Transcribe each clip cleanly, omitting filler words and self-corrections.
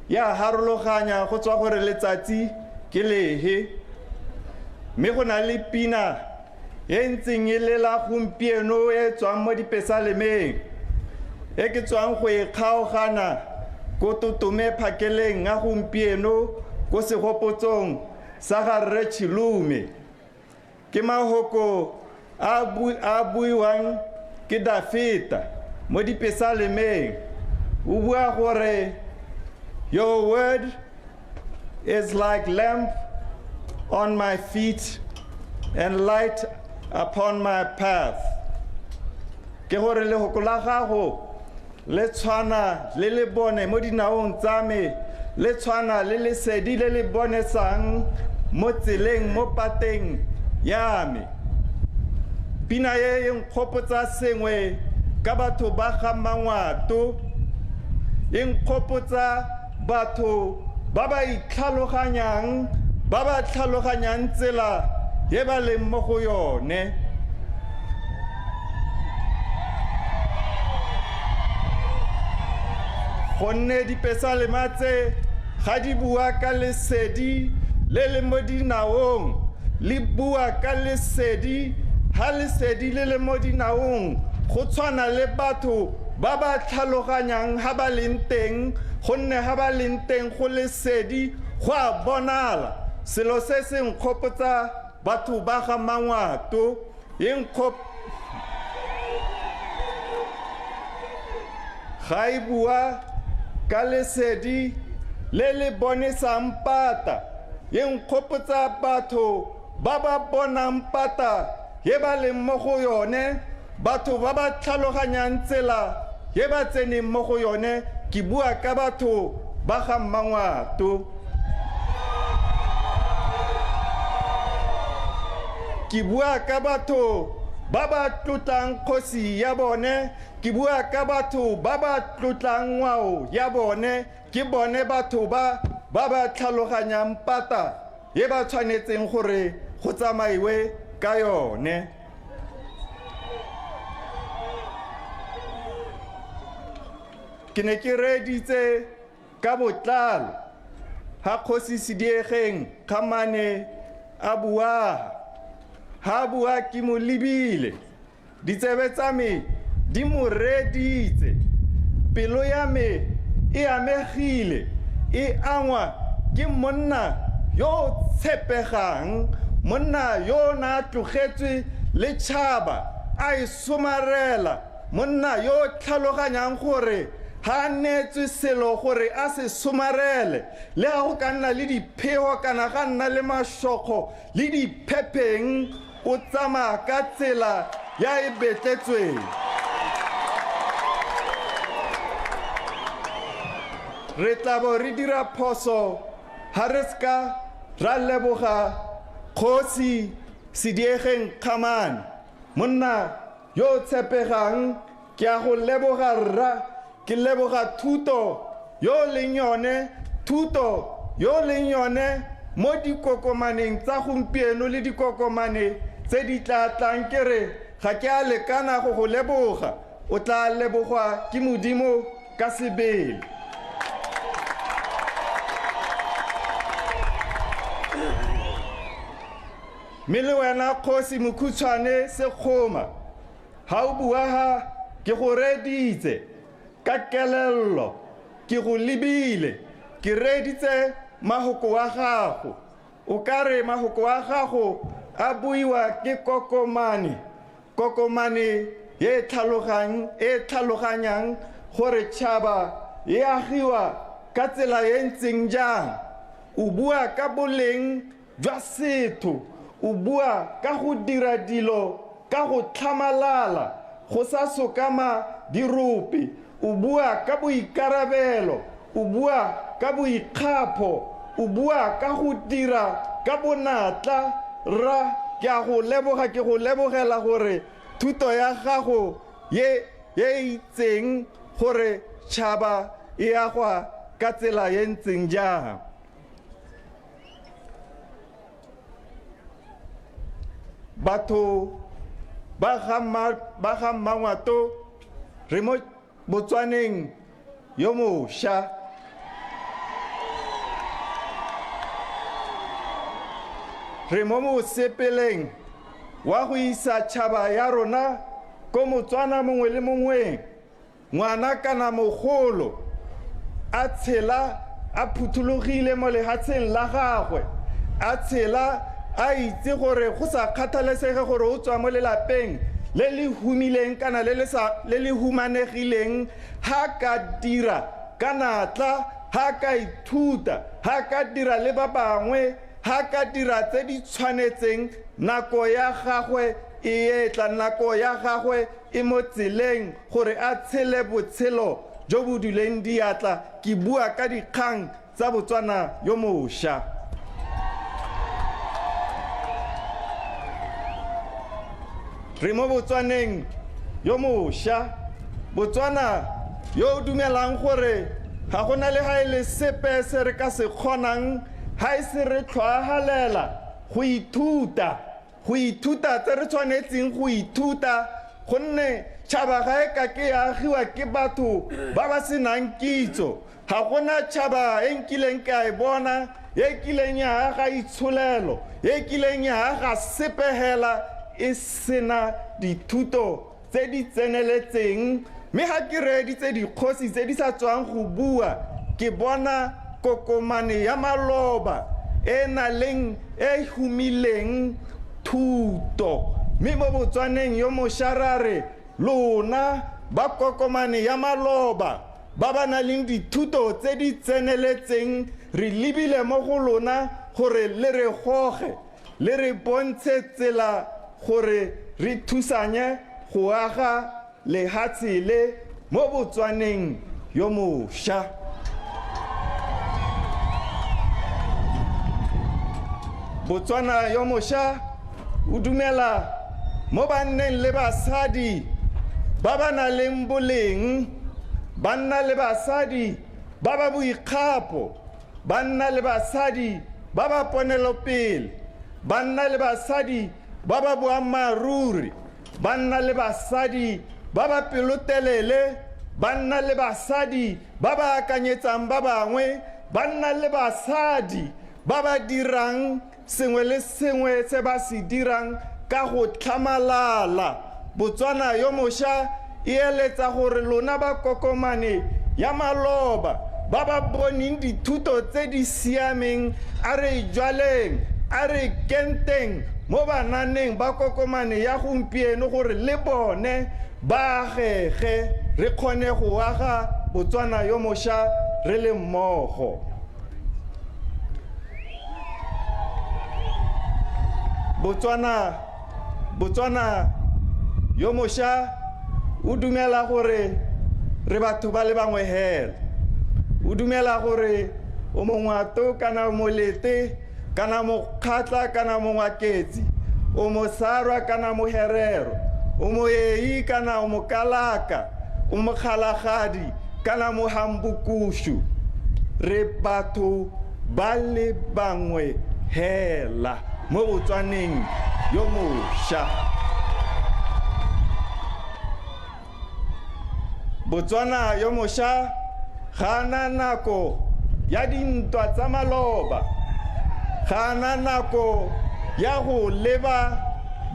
ya harologanya go tswa gore letsatsi ke lehe mme go na le pina e ntseng e lela gompieno e tswang mo dipesalemeng e ke tswang go e kgaogana ko totome phakeleng a gompieno ko segopotsong sa ga Rre Chilume ke mahoko a buiwang ke Dafita mo dipesalemeng o bua gore your word is like lamp on my feet and light upon my path. Ke gore lehoko la gago le tshwana le le bone mo dinaong tsa me le tshwana le lesedi le le bonesang mo tseleng mo pateng ya me. Pina ye nkgopotsa sengwe ka batho ba ga mangwato e nkgopotsa batho ba ba itlhaloganyang ba ba tlhaloganyang tsela ye ba leng mo go yone. Gonne dipesalema tse ga di bua ka lesedi le le mo dinaong le bua ka lesedi ha lesedi le le mo dinaong go tshwana le batho ba ba tlhaloganyang ha ba leng teng gonne ha ba leng teng go lesedi go a bonala selo se se nkgopotsa batho ba ga mangwato ga e bua ka lesedi le le bonesang pata e nkgopotsa batho ba ba bonang pata ye ba leng mo go yone batho ba ba tlhaloganyang tsela ye ba tseneng mo go yone ke bua ka batho ba ga mangwato ke bua ka batho ba ba tlotlang kgosi ya bone ke bua ka batho ba ba tlotlang ngwao ya bone ke bone batho ba ba tlhaloganyang pata ye ba tshwanetseng gore go tsamaiwe ka yone. Ke ne ke reditse ka botlalo ha Kgosi Sediegeng Kgamane a bua ha bua ke mo lebile ditsebe tsa me di mo reditse pelo ya me e amegile e angwa ke monna yo tshepegang monna yo na tlogetswe le tšhaba a e somarela monna yo tlhaloganyang gore ha netswe selo gore a se somarele le ga go ka nna le diphego kana ga nna le mašoko le diphepeng o tsamaya ka tsela ya e betletsweng. Re tla bo re dira phoso ha re ska ra leboga Kgosi Sediegeng Kgamane monna yo tshepegang ke a go leboga rra ke leboga thuto yo leng yone mo dikokomaneng tsa gompieno le dikokomane tse di tla tlang ke re ga ke a lekana go leboga o tla lebogwa ke Modimo ka sebele. Mme le wena Kgosi Mokhutswane Sekgoma ha o bua ha ke go reditse ka kelello ke go lebile ke reditse mahoko wa gago o ka re mahoko wa gago a buiwa ke kokomane ye tlhaloganyang gore tšhaba e agiwa ka tsela ye ntseng jang o bua ka boleng jwa setho o bua ka go dira dilo ka go tlhamalala go sa sokama dirope o bua ka boikarabelo o bua ka boikgapho o bua ka go dira ka bonatla ra ke a go leboga ke go lebogela gore thuto ya gago ye itseng gore tšhaba e agwa ka tsela ye ntseng jang. Batho ba ga mangwato re mo Botswaneng yo mošwa re mo mosepeleng wa go isa tšhaba ya rona ko Motswana mongwe le mongwe ngwana kana mogolo a tshela a phuthulogile mo lehatsheng la gagwe a tshela a itse gore go sa kgathalesege gore o tswa mo lelapeng le le humileng kana le le humanegileng ha ka dira ka natla ha ka ithuta ha ka dira le ba bangwe ha ka dira tse di tshwanetseng nako ya gagwe e etla nako ya gagwe e mo tseleng gore a tshele botshelo jo bo duleng diatla ke bua ka dikgang tsa Botswana yo mošwa. Re mo Botswaneng yo mošwa, Botswana yo dumelang gore ga gona le ha ile sepe se re ka se kgonang ha e se re tlhoahalela go ithuta tse re tshwanetseng go ithuta gonne tšhaba ga e ka ke ya agiwa ke batho ba ba senang kitso ga gona tšhaba e nkileng ka e bona e kileng ya aga itsholelo e kileng ya aga sepehela e sena dithuto tse di tseneletseng mme ga ke reditse dikgosi tse di sa tswang go bua ke bona kokomane ya maloba e na leng e humileng thuto mme mo Botswaneng yo mošarare lona ba kokomane ya maloba ba ba na leng dithuto tse di tseneletseng re lebile mo go lona gore le re goge le re bontshe tsela gore re thusanye go aga lehatshe le mo Botswaneng yo mošwa. Botswana yo mošwa o dumela mo banneng le basadi ba ba na leng boleng banna le basadi ba ba boikgapo banna le basadi ba ba ponelopele banna le basadi ba ba boammaaruri banna le basadi ba ba pelotelele banna le basadi ba ba akanyetsang ba bangwe banna le basadi ba ba dirang sengwe le sengwe se ba se dirang ka go tlhamalala. Botswana yo mošwa e eletsa gore lona ba kokomane ya maloba ba ba boneng dithuto tse di siameng a re jwaleng a re kenteng mo bananeng ba kokomane ya gompieno gore le bone ba agege re kgone go aga Botswana yo mošwa re le mmogo. Botswana yo mošwa o dumela gore re batho ba le bangwe hela o dumela gore o mongwato kana molete kana mokgatla kana mongwaketsi o mosarwa kana moherero o moei kana o mokalaka o mokgalagadi kana mohambukushu re batho ba le bangwe hela mo Botswaneng yo mošwa. Botswana yo mošwa ga na nako ya dintwa tsa maloba ga na nako ya go leba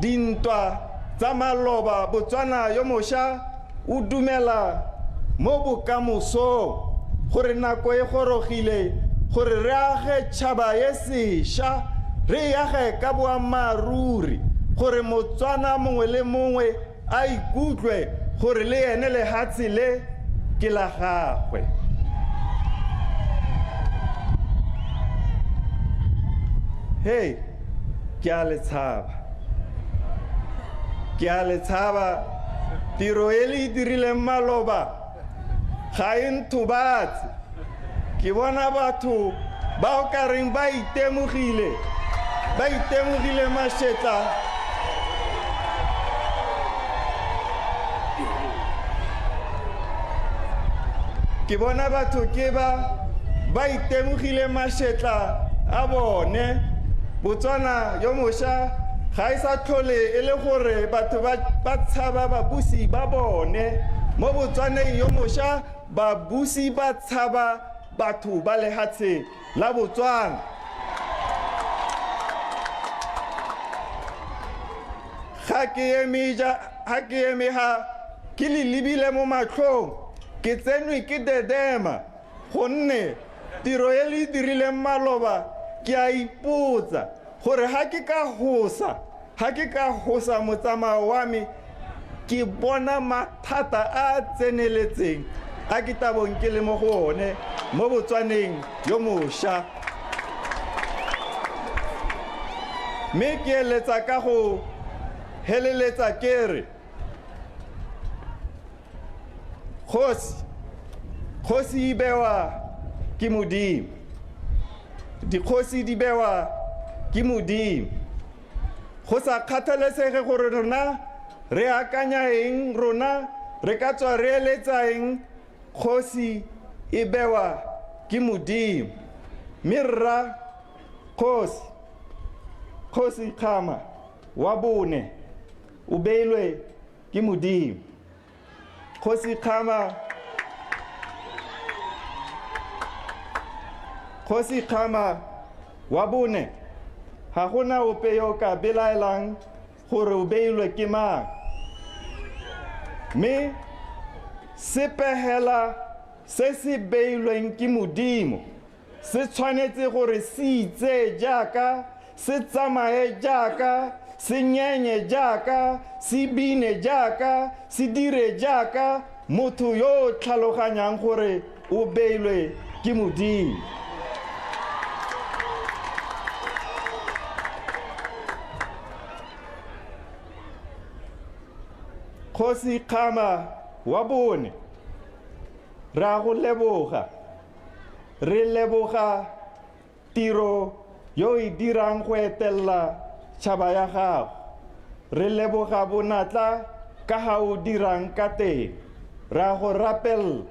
dintwa tsa maloba. Botswana yo mošwa o dumela mo bokamosong gore nako e gorogile gore re age tšhaba ye sešwa re age ka boammaaruri gore Motswana mongwe le mongwe a ikutlwe gore le ene lehatshe le ke la gagwe. Hey, ke a le tshaba tiro e le dirileng maloba ga e nthobatse ke bona batho ba o ka reng ba itemogile mašetla ke bona batho ke ba itemogile mašetla a bone. Botswana yo mošwa ga e sa tlhole e le gore batho ba tshaba babusi ba bone. Mo Botswaneng yo mošwa babusi ba tshaba batho ba lehatshe la Botswana. ha ke eme ha ke le lebile mo matlhong ke tsenwe ke dedema gonne tiro e le dirileng maloba ke a ipotsa gore ha ke ka hosa motsamao wa me ke bona mathata a tseneletseng a ke tabong ke le mo go one mo Botswaneng yo mošwa mme ke eletsa ka go heleletsa ke re kgosi e bewa ke Modimo dikgosi di bewa ke Modimo go sa kgathalesege gore rona re akanya eng rona re ka tswa re eletsa eng kgosi e bewa ke Modimo mme rra Kgosi Khama wa bone o beilwe ke Modimo Kgosi Khama wa bone ha gona ope yo ka belaelang gore o beilwe ke mang mme sepehela se se beilweng ke Modimo se tshwanetse gore se itse jaaka se tsamaye jaaka se nyenye jaaka se bine jaaka se dire jaaka motho yo tlhaloganyang gore o beilwe ke Modimo Kgosi Khama wa bone ra go leboga re leboga tiro yo e dirang go etella tšhaba ya gago re leboga bonatla ka ga o dirang ka teng ra go rapella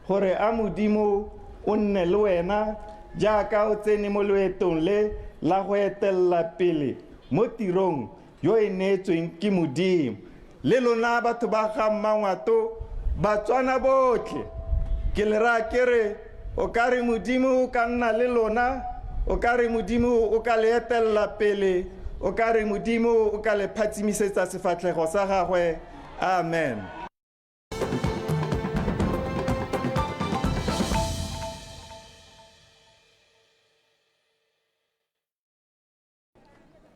gore a Modimo o nne le wena jaaka o tsene mo loetong le la go etella pele mo tirong yo e neetsweng ke Modimo le lona batho ba ga Mmangwato Batswana botlhe ke le ra kere o ka re Modimo o ka nna le lona o ka re Modimo o ka le etella pele o ka re Modimo o ka le phatsimisetsa sefatlhego sa gagwe amen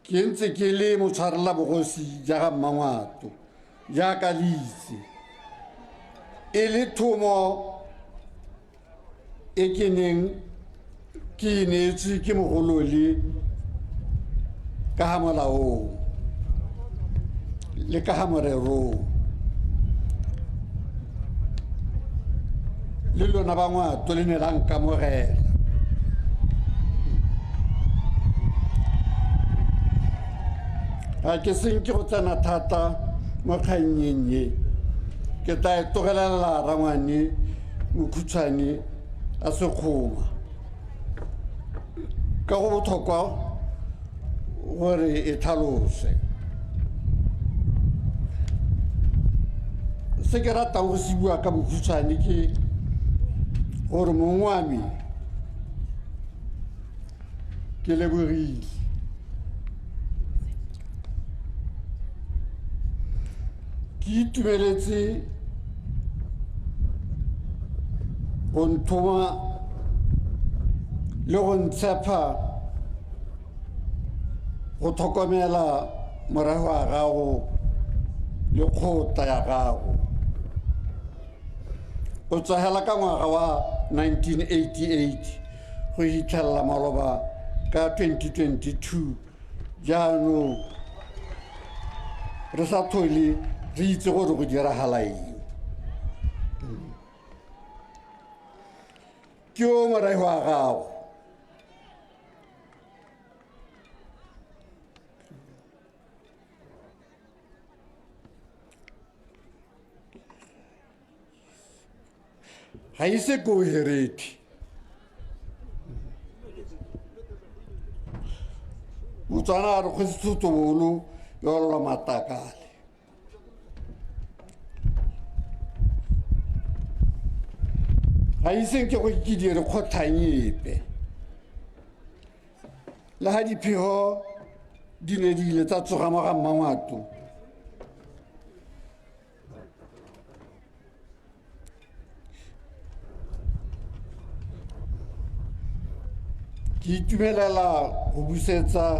ke ntse ke le motshwarela bogosi jaaka Mmangwato jaaka le itse e le thomo e ke neng ke neetswe ke mogolole ka ga molaong le ka ga morerong le lona Bangwato le ne la nkamogela a ke seng ke go tsena thata mo kganneng ye ke tla e togelela rangwane mokhutshwane a Sekgoma ka go botlhokwa gore e tlhalose se ke ratang go se bua ka bokhutshwane ke gore mongwe wa me ke lebogile ke itumeletse go nthoma le go ntshepa go tlhokomela morago wa gago le kgotla ya gago o tswagela ka ngwaga wa 1988 go hitlhelela maloba ka 2022 jaanong re sa tlhole re itse gore go diragala eng ke o morago wa gago ga ise ko hereti Botswana a re Kgosi Tshotobolo yo lwa matakale ga ise ke go ke dire kgotlhanyepe le ga diphego di ne di ile tsa tsoga mo ga Mmangwato ke itumelela go busetsa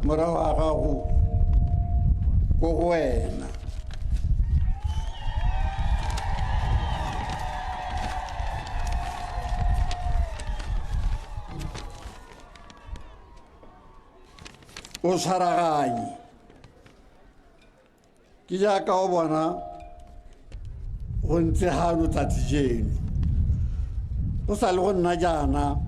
morago ga gago ko go wena. O tshwaraganye ke jaaka o bona go ntse gano tsatsi jeno o sa le go nna jaana